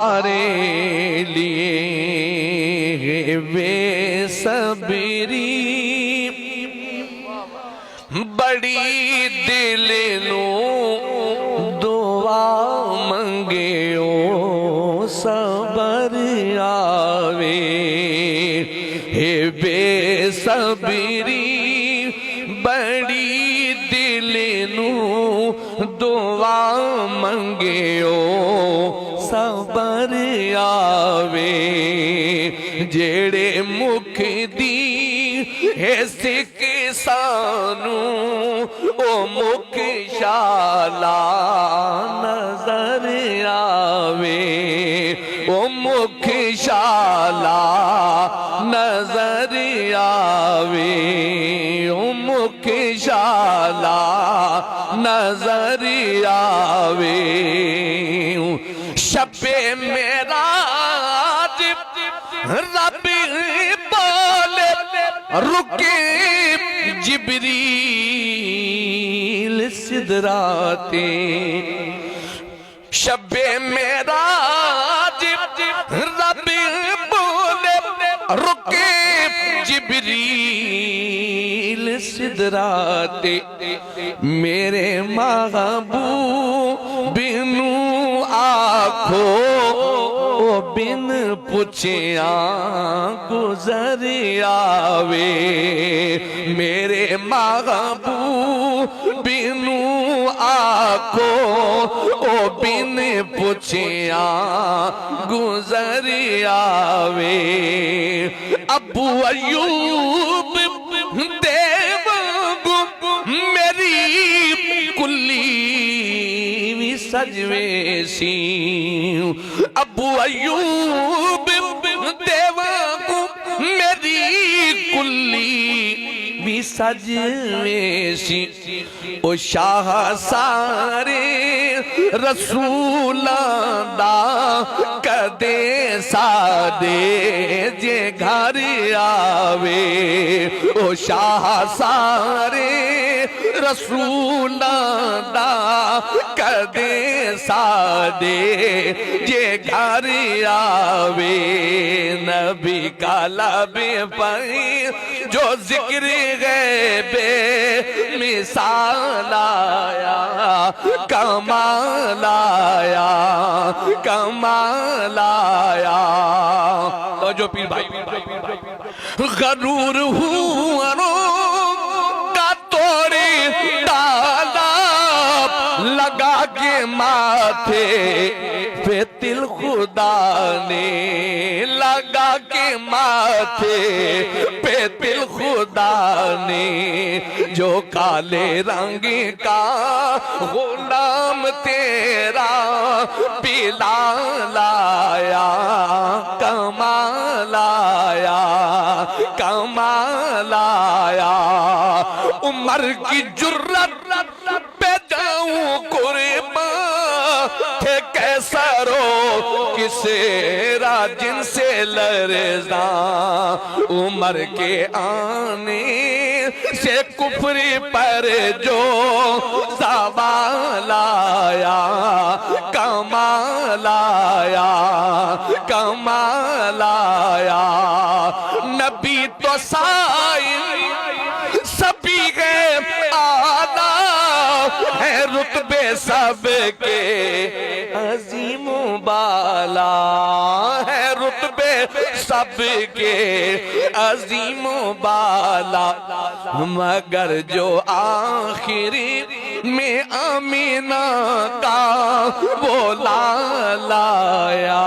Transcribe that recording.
ہمارے لیے بے صبری بڑی دل نو دعا منگیو صبر آوے بے صبری بڑی دل نو دعا منگیو صبر آوے جیڑے مکھ دی ہے سکھ سانو او مکھ شالا نظر آوے او مکھ شالا نظر آوے او مکھ شالا نظر آوے شب معراج رب بولے رکے جبریل سدراتے شب معراج رب بولے رکے جبریل سدراتے میرے محبوب بنو آنکھو بن پچھیاں گزر آوے میرے محبوب بنو آنکھو بن پچھیاں گزر آوے ابو ایوب دیو میری کلی سجوے سی ابو ایوب دیو میری کلی بھی سجوے سی او شاہ سارے رسولان دا کدے سادے جے گھر آوے او شاہ سارے رسولان دا کدے سادے جے گھر آوے نبی کا لب پائی جو ذکر غیب مثال آیا کمال آیا کمال آیا تو جو پیر بھائی غرور ہوا رو کا توڑی ڈالا لگا کے ماتھے پہ تل خدا نے لگا کے ماتھے پہ تل خدا نے جو کالے رنگ کا غلام تیرا بلال آیا کمال آیا کمال آیا عمر کی جرت پہ جاؤں قربان تھے کیسرو کسے راجن سے لرزاں عمر کے آنے سے کفر پر جو زوال آیا کمال آیا کمال آیا نبی تو سائل سبھی گئے آلہ ہے رتبے سب کے عظیم و بالا ہے رتبے سب کے عظیم و بالا مگر جو آخری میں آمینہ کا وہ لال آیا